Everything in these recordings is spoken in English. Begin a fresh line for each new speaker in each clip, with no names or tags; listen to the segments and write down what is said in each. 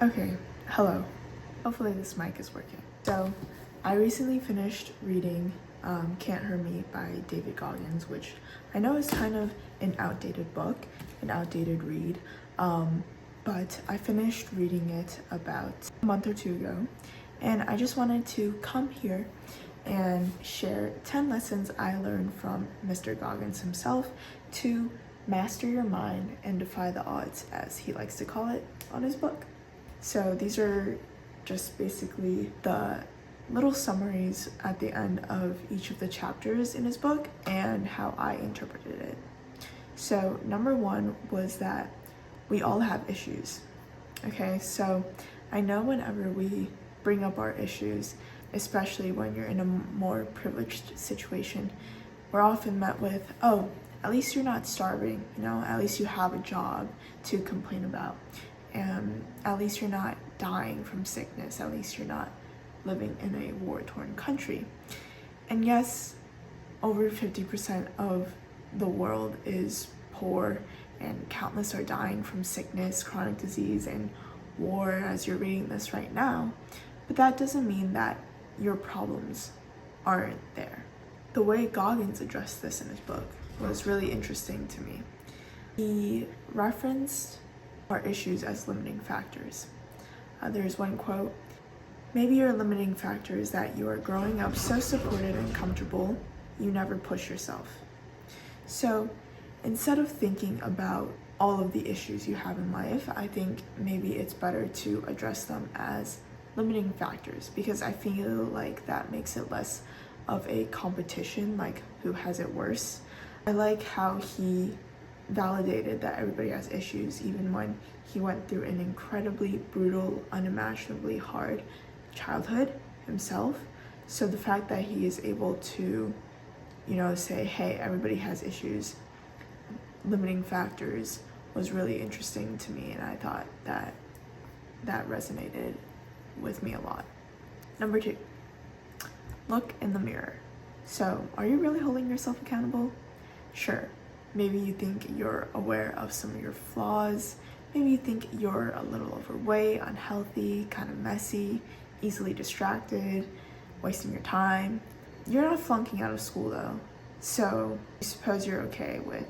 Okay, hello. Hopefully this mic is working. So, I recently finished reading Can't Hurt Me by David Goggins, which I know is kind of an outdated book, an outdated read, but I finished reading it about a month or two ago, and I just wanted to come here and share 10 lessons I learned from Mr. Goggins himself to master your mind and defy the odds, as he likes to call it on his book. So these are just basically the little summaries at the end of each of the chapters in his book and how I interpreted it. So number one was that we all have issues. Okay, so I know whenever we bring up our issues, especially when you're in a more privileged situation, we're often met with, oh, at least you're not starving, at least you have a job to complain about. And at least you're not dying from sickness, at least you're not living in a war-torn country. And yes, over 50% of the world is poor and countless are dying from sickness, chronic disease, and war as you're reading this right now. But that doesn't mean that your problems aren't there. The way Goggins addressed this in his book was really interesting to me. He referenced our issues as limiting factors. There's one quote: "Maybe your limiting factor is that you are growing up so supported and comfortable, you never push yourself." So instead of thinking about all of the issues you have in life, I think maybe it's better to address them as limiting factors, because I feel like that makes it less of a competition, like who has it worse. I like how he validated that everybody has issues, even when he went through an incredibly brutal, unimaginably hard childhood himself. So the fact that he is able to, say, hey, everybody has issues, limiting factors, was really interesting to me, and I thought that resonated with me a lot. Number two, look in the mirror. So, are you really holding yourself accountable? Sure. Maybe you think you're aware of some of your flaws. Maybe you think you're a little overweight, unhealthy, kind of messy, easily distracted, wasting your time. You're not flunking out of school though, so I suppose you're okay with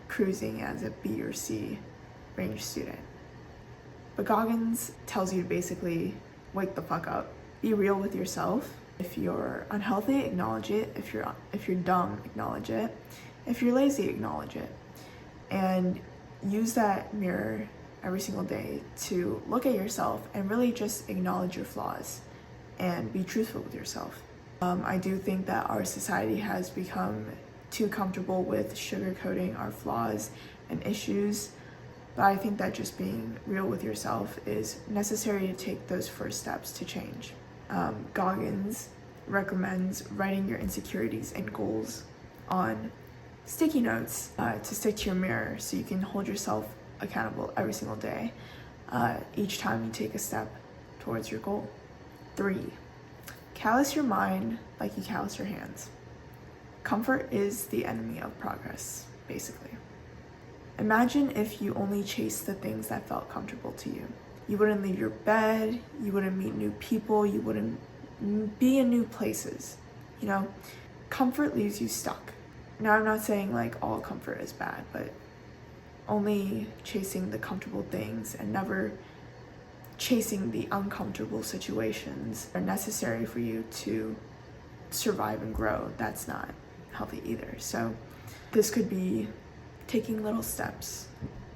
cruising as a B or C range student. But Goggins tells you to basically wake the fuck up. Be real with yourself. If you're unhealthy, acknowledge it. If you're dumb, acknowledge it. If you're lazy, acknowledge it. And use that mirror every single day to look at yourself and really just acknowledge your flaws and be truthful with yourself. I do think that our society has become too comfortable with sugarcoating our flaws and issues, but I think that just being real with yourself is necessary to take those first steps to change. Goggins recommends writing your insecurities and goals on sticky notes to stick to your mirror so you can hold yourself accountable every single day, each time you take a step towards your goal. 3, callous your mind like you callous your hands. Comfort is the enemy of progress, basically. Imagine if you only chased the things that felt comfortable to you. You wouldn't leave your bed, you wouldn't meet new people, you wouldn't be in new places. Comfort leaves you stuck. Now, I'm not saying like all comfort is bad, but only chasing the comfortable things and never chasing the uncomfortable situations are necessary for you to survive and grow. That's not healthy either. So this could be taking little steps.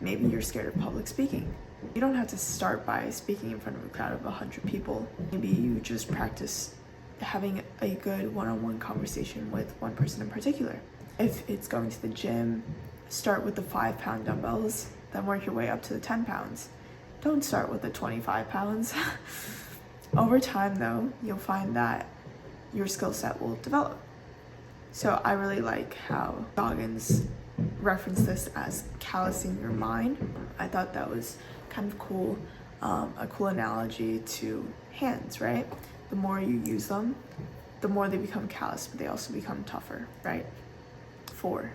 Maybe you're scared of public speaking. You don't have to start by speaking in front of a crowd of 100 people. Maybe you just practice having a good one-on-one conversation with one person in particular. If it's going to the gym, start with the 5-pound dumbbells, then work your way up to the 10 pounds. Don't start with the 25 pounds. Over time though, you'll find that your skill set will develop. So I really like how Goggins referenced this as callousing your mind. I thought that was kind of cool, a cool analogy to hands, right? The more you use them, the more they become callous, but they also become tougher, right? 4,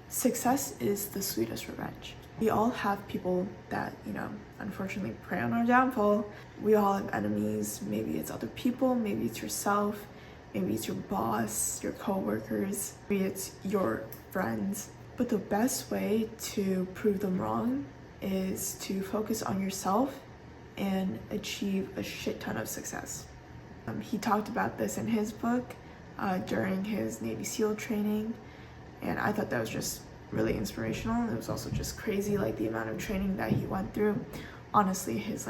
success is the sweetest revenge. We all have people that, unfortunately prey on our downfall. We all have enemies. Maybe it's other people, maybe it's yourself, maybe it's your boss, your coworkers, maybe it's your friends. But the best way to prove them wrong is to focus on yourself and achieve a shit ton of success. He talked about this in his book during his Navy SEAL training, and I thought that was just really inspirational. It was also just crazy, like the amount of training that he went through. Honestly, his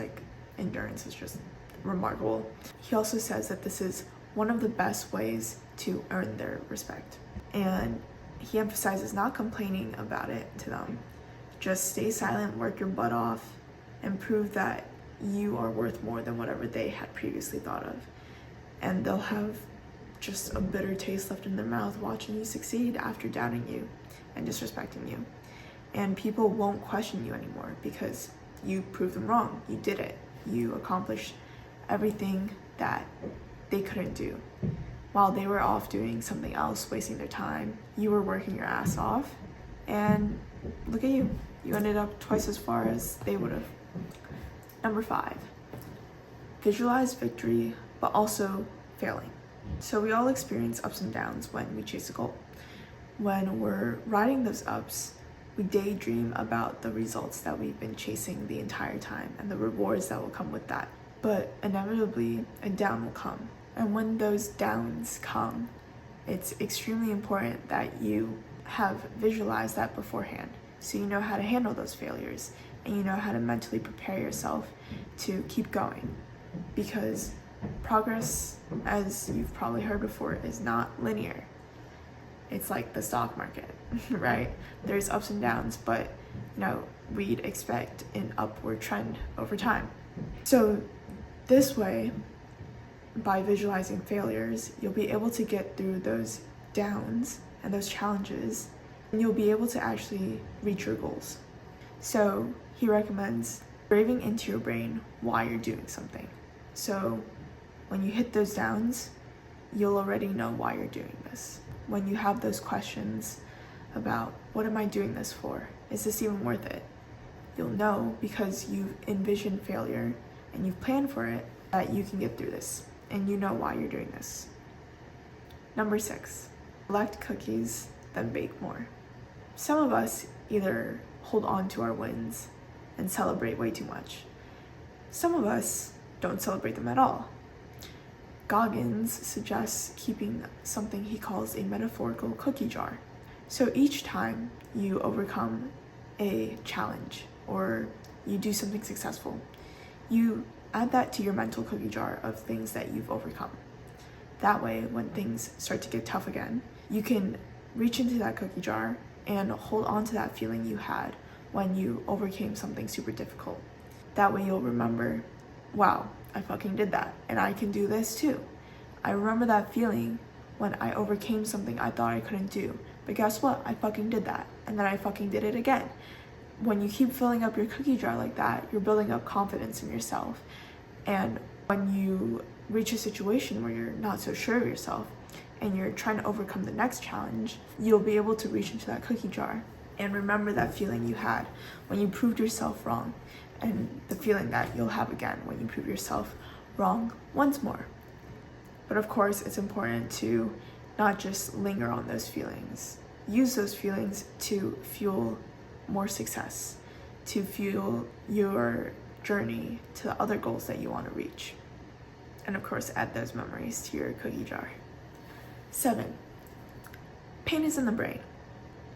endurance is just remarkable. He also says that this is one of the best ways to earn their respect, and he emphasizes not complaining about it to them. Just stay silent, work your butt off, and prove that you are worth more than whatever they had previously thought of. And they'll have just a bitter taste left in their mouth watching you succeed after doubting you and disrespecting you. And people won't question you anymore because you proved them wrong. You did it. You accomplished everything that they couldn't do. While they were off doing something else, wasting their time, you were working your ass off, and look at you. You ended up twice as far as they would have. Number 5, visualize victory, but also failing. So we all experience ups and downs when we chase a goal. When we're riding those ups, we daydream about the results that we've been chasing the entire time and the rewards that will come with that. But inevitably, a down will come. And when those downs come, it's extremely important that you have visualized that beforehand, so you know how to handle those failures and you know how to mentally prepare yourself to keep going. Because progress, as you've probably heard before, is not linear. It's like the stock market, right? There's ups and downs, but we'd expect an upward trend over time. So this way, by visualizing failures, you'll be able to get through those downs and those challenges, and you'll be able to actually reach your goals. So he recommends engraving into your brain why you're doing something. So when you hit those downs, you'll already know why you're doing this. When you have those questions about, what am I doing this for? Is this even worth it? You'll know because you've envisioned failure and you've planned for it that you can get through this, and you know why you're doing this. Number 6, collect cookies, then bake more. Some of us either hold on to our wins and celebrate way too much. Some of us don't celebrate them at all. Goggins suggests keeping something he calls a metaphorical cookie jar. So each time you overcome a challenge or you do something successful, you add that to your mental cookie jar of things that you've overcome. That way, when things start to get tough again, you can reach into that cookie jar and hold on to that feeling you had when you overcame something super difficult. That way you'll remember, wow, I fucking did that, and I can do this too. I remember that feeling when I overcame something I thought I couldn't do, but guess what? I fucking did that, and then I fucking did it again. When you keep filling up your cookie jar like that, you're building up confidence in yourself. And when you reach a situation where you're not so sure of yourself and you're trying to overcome the next challenge, you'll be able to reach into that cookie jar and remember that feeling you had when you proved yourself wrong, and the feeling that you'll have again when you prove yourself wrong once more. But of course, it's important to not just linger on those feelings. Use those feelings to fuel more success, to fuel your journey to the other goals that you want to reach. And of course, add those memories to your cookie jar. 7, pain is in the brain.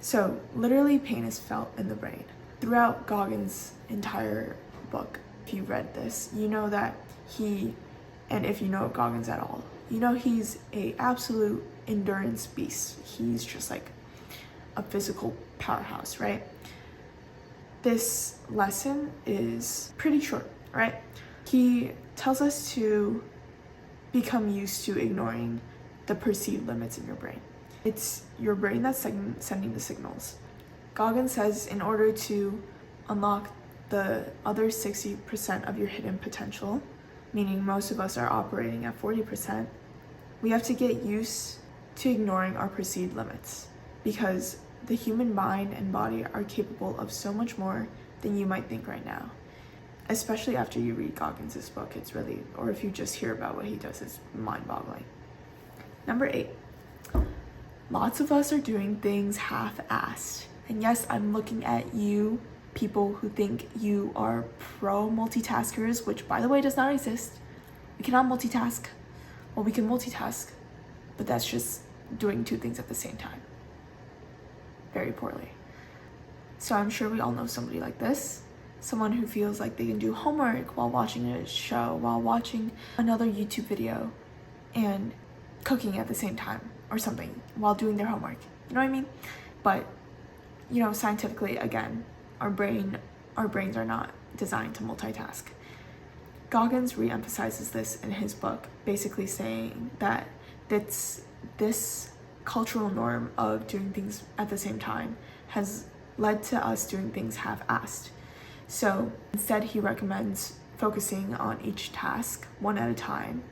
So literally, pain is felt in the brain. Throughout Goggins' entire book, if you read this, you know that and if you know Goggins at all, you know he's a absolute endurance beast. He's just like a physical powerhouse, right? This lesson is pretty short, right? He tells us to become used to ignoring the perceived limits in your brain. It's your brain that's sending the signals. Goggins says in order to unlock the other 60% of your hidden potential, meaning most of us are operating at 40%, we have to get used to ignoring our perceived limits, because the human mind and body are capable of so much more than you might think right now. Especially after you read Goggins' book, it's really, or if you just hear about what he does, it's mind-boggling. Number 8, lots of us are doing things half-assed. And yes, I'm looking at you, people who think you are pro multitaskers, which by the way does not exist. We cannot multitask. Well, we can multitask, but that's just doing 2 things at the same time. Very poorly. So I'm sure we all know somebody like this. Someone who feels like they can do homework while watching a show, while watching another YouTube video, and cooking at the same time or something while doing their homework. You know what I mean? But, you know, scientifically, again, our brains are not designed to multitask. Goggins re-emphasizes this in his book, basically saying that this cultural norm of doing things at the same time has led to us doing things half-assed. So instead, he recommends focusing on each task one at a time,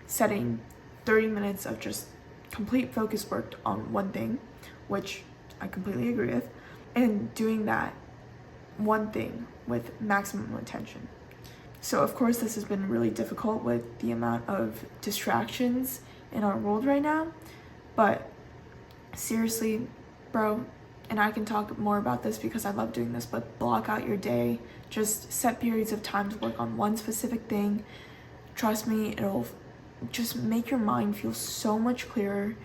setting 30 minutes of just complete focus work on one thing, which I completely agree with, and doing that one thing with maximum attention. So of course, this has been really difficult with the amount of distractions in our world right now, but seriously, bro, and I can talk more about this because I love doing this, but block out your day. Just set periods of time to work on one specific thing. Trust me, it'll just make your mind feel so much clearer,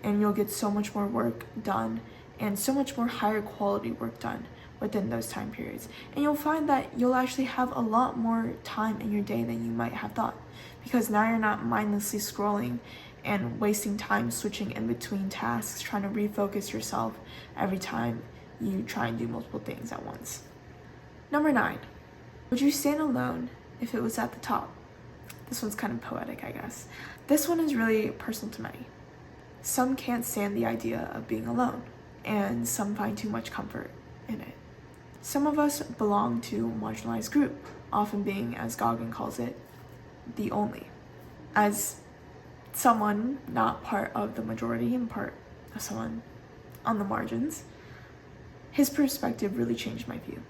and you'll get so much more work done and so much more higher quality work done within those time periods. And you'll find that you'll actually have a lot more time in your day than you might have thought, because now you're not mindlessly scrolling and wasting time switching in between tasks, trying to refocus yourself every time you try and do multiple things at once. Number 9, would you stand alone if it was at the top? This one's kind of poetic, I guess. This one is really personal to many. Some can't stand the idea of being alone, and some find too much comfort in it. Some of us belong to a marginalized group, often being, as Goggins calls it, the only. As someone not part of the majority and part of someone on the margins, his perspective really changed my view.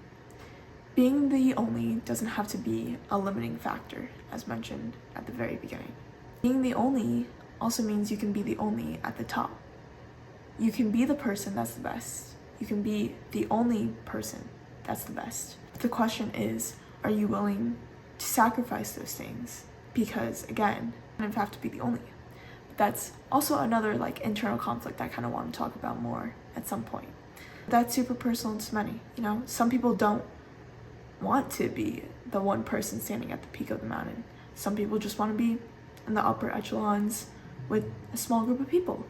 Being the only doesn't have to be a limiting factor, as mentioned at the very beginning. Being the only also means you can be the only at the top. You can be the person that's the best. You can be the only person that's the best. The question is, are you willing to sacrifice those things? Because again, you don't have to be the only. But that's also another internal conflict I kind of want to talk about more at some point. That's super personal to many. You know, some people don't want to be the one person standing at the peak of the mountain. Some people just want to be in the upper echelons with a small group of people.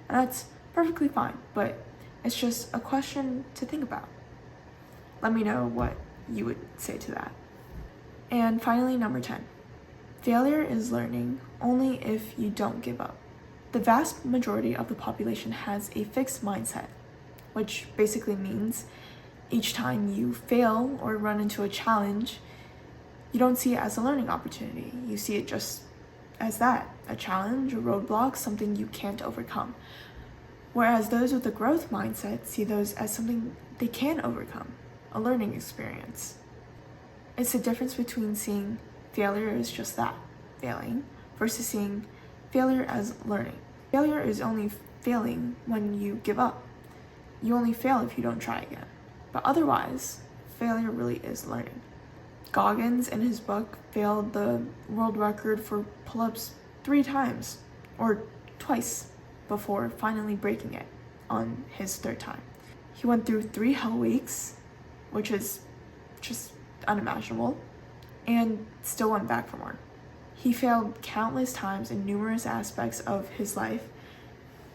And that's perfectly fine, but it's just a question to think about. Let me know what you would say to that. And finally, number 10. Failure is learning only if you don't give up. The vast majority of the population has a fixed mindset, which basically means each time you fail or run into a challenge, you don't see it as a learning opportunity. You see it just as that, a challenge, a roadblock, something you can't overcome. Whereas those with a growth mindset see those as something they can overcome, a learning experience. It's the difference between seeing failure as just that, failing, versus seeing failure as learning. Failure is only failing when you give up. You only fail if you don't try again. But otherwise, failure really is learning. Goggins, in his book, failed the world record for pull-ups 3 times, or twice, before finally breaking it on his 3rd time. He went through 3 hell weeks, which is just unimaginable, and still went back for more. He failed countless times in numerous aspects of his life,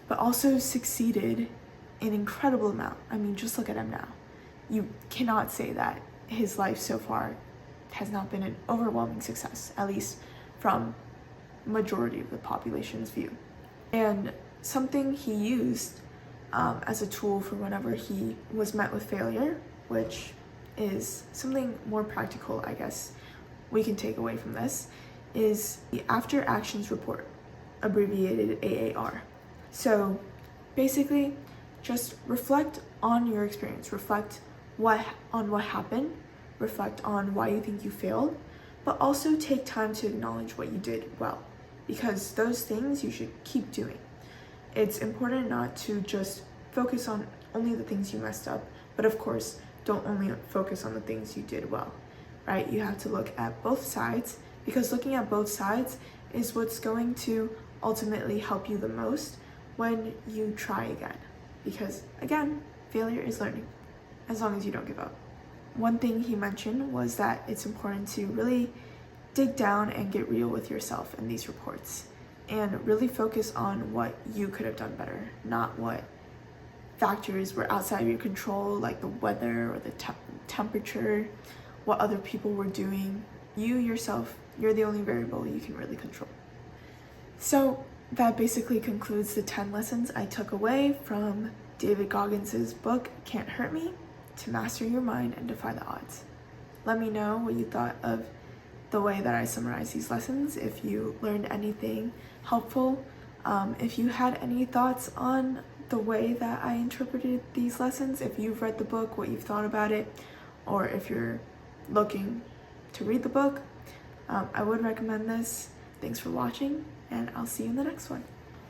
but also succeeded an incredible amount. I mean, just look at him now. You cannot say that his life so far has not been an overwhelming success, at least from majority of the population's view. And something he used as a tool for whenever he was met with failure, which is something more practical, I guess, we can take away from this, is the After Actions Report, abbreviated AAR. So basically, just reflect on your experience, reflect on what happened, reflect on why you think you failed, but also take time to acknowledge what you did well, because those things you should keep doing. It's important not to just focus on only the things you messed up, but of course, don't only focus on the things you did well, right? You have to look at both sides, because looking at both sides is what's going to ultimately help you the most when you try again. Because again, failure is learning, as long as you don't give up. One thing he mentioned was that it's important to really dig down and get real with yourself in these reports, and really focus on what you could have done better, not what factors were outside of your control, like the weather or the temperature, what other people were doing. You yourself, you're the only variable you can really control. So that basically concludes the 10 lessons I took away from David Goggins' book, Can't Hurt Me, to master your mind and defy the odds. Let me know what you thought of the way that I summarized these lessons, if you learned anything helpful, if you had any thoughts on the way that I interpreted these lessons, if you've read the book, what you've thought about it, or if you're looking to read the book, I would recommend this. Thanks for watching, and I'll see you in the next one.